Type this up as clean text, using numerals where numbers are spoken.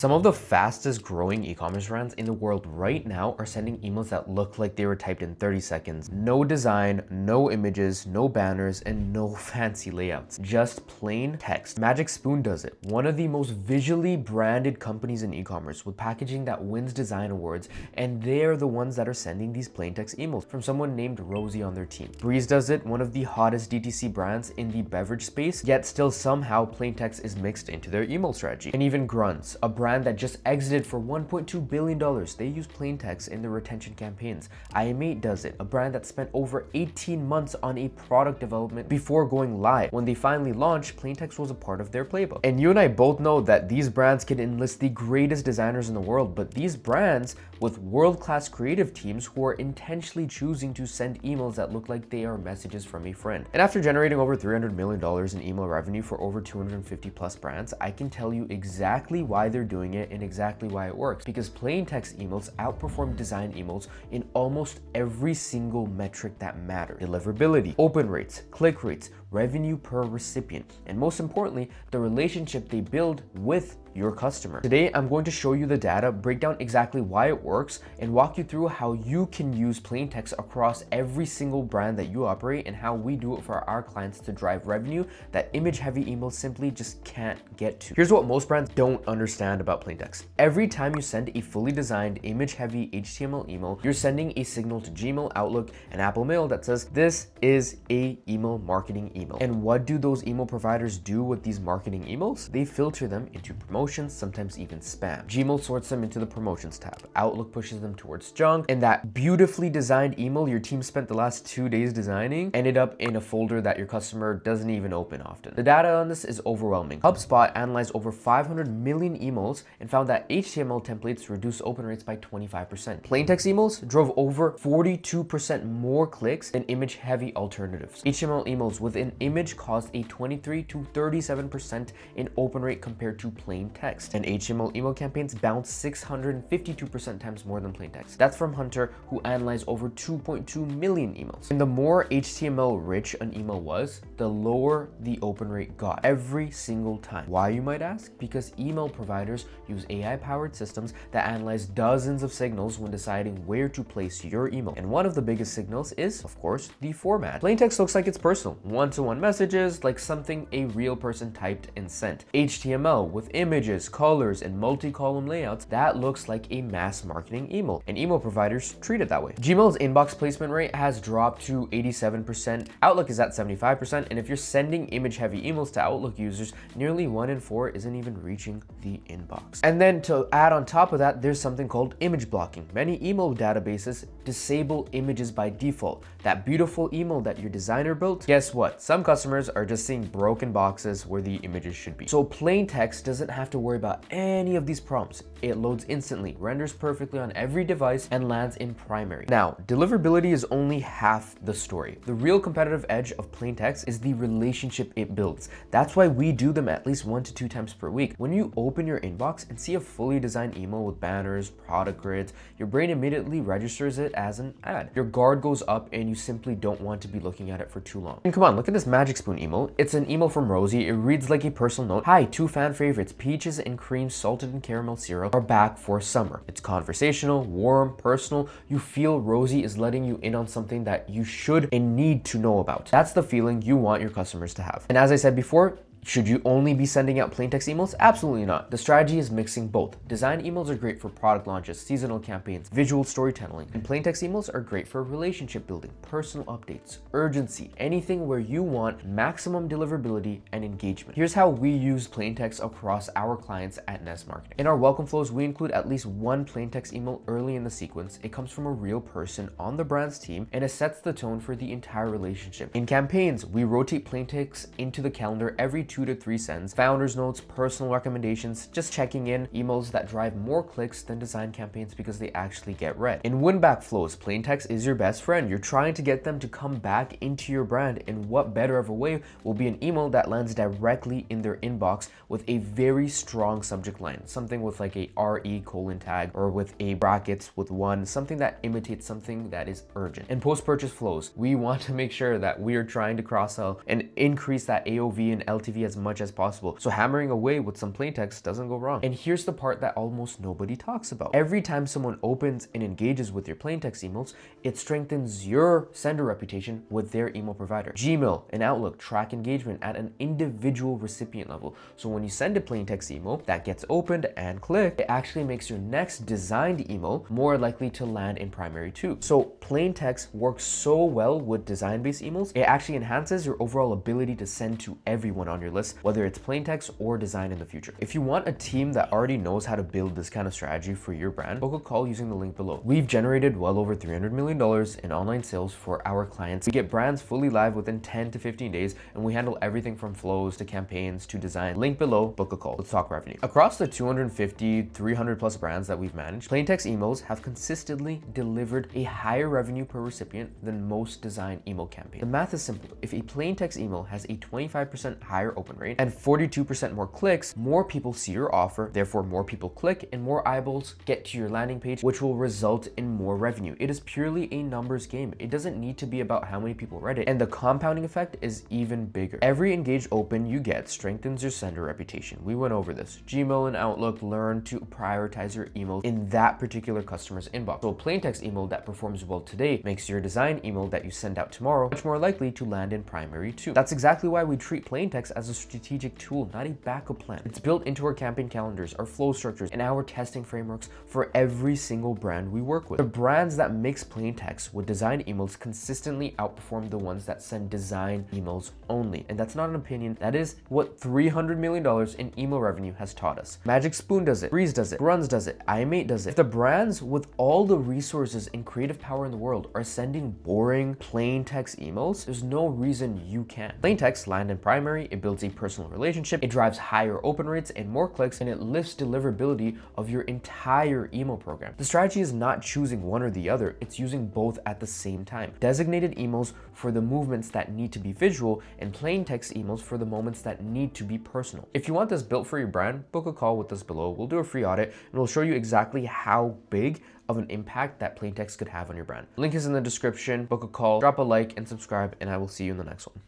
Some of the fastest growing e-commerce brands in the world right now are sending emails that look like they were typed in 30 seconds. No design, no images, no banners, and no fancy layouts. Just plain text. Magic Spoon does it. One of the most visually branded companies in e-commerce with packaging that wins design awards, and they're the ones that are sending these plain text emails from someone named Rosie on their team. BREZ does it, one of the hottest DTC brands in the beverage space, yet still somehow plain text is mixed into their email strategy. And even Grüns, a brand that just exited for $1.2 billion. They use plain text in their retention campaigns. IM8 does it, a brand that spent over 18 months on a product development before going live. When they finally launched, plain text was a part of their playbook. And you and I both know that these brands can enlist the greatest designers in the world, but these brands with world-class creative teams who are intentionally choosing to send emails that look like they are messages from a friend. And after generating over $300 million in email revenue for over 250 plus brands, I can tell you exactly why they're doing it and exactly why it works. Because plain text emails outperform design emails in almost every single metric that matters. Deliverability, open rates, click rates, revenue per recipient, and most importantly, the relationship they build with your customer. Today, I'm going to show you the data, break down exactly why it works, and walk you through how you can use plain text across every single brand that you operate and how we do it for our clients to drive revenue that image-heavy emails simply just can't get to. Here's what most brands don't understand about plain text. Every time you send a fully designed image-heavy HTML email, you're sending a signal to Gmail, Outlook, and Apple Mail that says, this is a email marketing email. And what do those email providers do with these marketing emails? They filter them into promotions, sometimes even spam. Gmail sorts them into the promotions tab. Outlook pushes them towards junk, and that beautifully designed email your team spent the last 2 days designing ended up in a folder that your customer doesn't even open often. The data on this is overwhelming. HubSpot analyzed over 500 million emails and found that HTML templates reduce open rates by 25%. Plain text emails drove over 42% more clicks than image-heavy alternatives. HTML emails with an image caused a 23 to 37% in open rate compared to plain text. And HTML email campaigns bounced 652% times more than plain text. That's from Hunter, who analyzed over 2.2 million emails. And the more HTML rich an email was, the lower the open rate got every single time. Why, you might ask? Because email providers use AI-powered systems that analyze dozens of signals when deciding where to place your email. And one of the biggest signals is, of course, the format. Plain text looks like it's personal. One-to-one messages, like something a real person typed and sent. HTML with images, colors, and multi-column layouts, that looks like a mass marketing email. And email providers treat it that way. Gmail's inbox placement rate has dropped to 87%. Outlook is at 75%. And if you're sending image-heavy emails to Outlook users, nearly 1 in 4 isn't even reaching the inbox. And then to add on top of that, there's something called image blocking. Many email databases disable images by default. That beautiful email that your designer built, guess what? Some customers are just seeing broken boxes where the images should be. So plain text doesn't have to worry about any of these prompts. It loads instantly, renders perfectly on every device, and lands in primary. Now, deliverability is only half the story. The real competitive edge of plain text is the relationship it builds. That's why we do them at least 1 to 2 times per week. When you open your inbox and see a fully designed email with banners, product grids, your brain immediately registers it as an ad. Your guard goes up and you simply don't want to be looking at it for too long. And come on, look at this Magic Spoon email. It's an email from Rosie. It reads like a personal note. Hi, 2 fan favorites, peaches and cream salted and caramel syrup are back for summer. It's conversational, warm, personal. You feel Rosie is letting you in on something that you should and need to know about. That's the feeling you want your customers to have. And as I said before, should you only be sending out plain text emails? Absolutely not. The strategy is mixing both. Design emails are great for product launches, seasonal campaigns, visual storytelling, and plain text emails are great for relationship building, personal updates, urgency, anything where you want maximum deliverability and engagement. Here's how we use plain text across our clients at Nest Marketing. In our welcome flows, we include at least one plain text email early in the sequence. It comes from a real person on the brand's team, and it sets the tone for the entire relationship. In campaigns, we rotate plain text into the calendar every 2 to 3 sends, founders notes, personal recommendations, just checking in, emails that drive more clicks than design campaigns because they actually get read. In win-back flows, plain text is your best friend. You're trying to get them to come back into your brand, and what better of a way will be an email that lands directly in their inbox with a very strong subject line, something with like a RE colon tag or with a brackets with 1, something that imitates something that is urgent. And post-purchase flows, we want to make sure that we are trying to cross-sell and increase that AOV and LTV heavy as much as possible. So hammering away with some plain text doesn't go wrong. And here's the part that almost nobody talks about. Every time someone opens and engages with your plain text emails, it strengthens your sender reputation with their email provider. Gmail and Outlook track engagement at an individual recipient level. So when you send a plain text email that gets opened and clicked, it actually makes your next designed email more likely to land in primary too. So plain text works so well with design-based emails, it actually enhances your overall ability to send to everyone on your list, whether it's plain text or design in the future. If you want a team that already knows how to build this kind of strategy for your brand, book a call using the link below. We've generated well over $300 million in online sales for our clients. We get brands fully live within 10 to 15 days, and we handle everything from flows to campaigns to design. Link below, book a call. Let's talk revenue. Across the 250, 300 plus brands that we've managed, plain text emails have consistently delivered a higher revenue per recipient than most design email campaigns. The math is simple. If a plain text email has a 25% higher open rate and 42% more clicks, more people see your offer, therefore more people click and more eyeballs get to your landing page, which will result in more revenue. It is purely a numbers game. It doesn't need to be about how many people read it, and the compounding effect is even bigger. Every engaged open you get strengthens your sender reputation. We went over this. Gmail and Outlook learn to prioritize your emails in that particular customer's inbox. So a plain text email that performs well today makes your design email that you send out tomorrow much more likely to land in primary too. That's exactly why we treat plain text as a strategic tool, not a backup plan. It's built into our campaign calendars, our flow structures, and our testing frameworks for every single brand we work with. The brands that mix plain text with design emails consistently outperform the ones that send design emails only. And that's not an opinion. That is what $300 million in email revenue has taught us. Magic Spoon does it, BREZ does it, Grüns does it, iMate does it. If the brands with all the resources and creative power in the world are sending boring plain text emails, there's no reason you can't. Plain text land in primary, it builds a personal relationship, it drives higher open rates and more clicks, and it lifts deliverability of your entire email program. The strategy is not choosing one or the other, it's using both at the same time. Designated emails for the movements that need to be visual, and plain text emails for the moments that need to be personal. If you want this built for your brand, book a call with us below. We'll do a free audit and we'll show you exactly how big of an impact that plain text could have on your brand. Link is in the description. Book a call, drop a like and subscribe, and I will see you in the next one.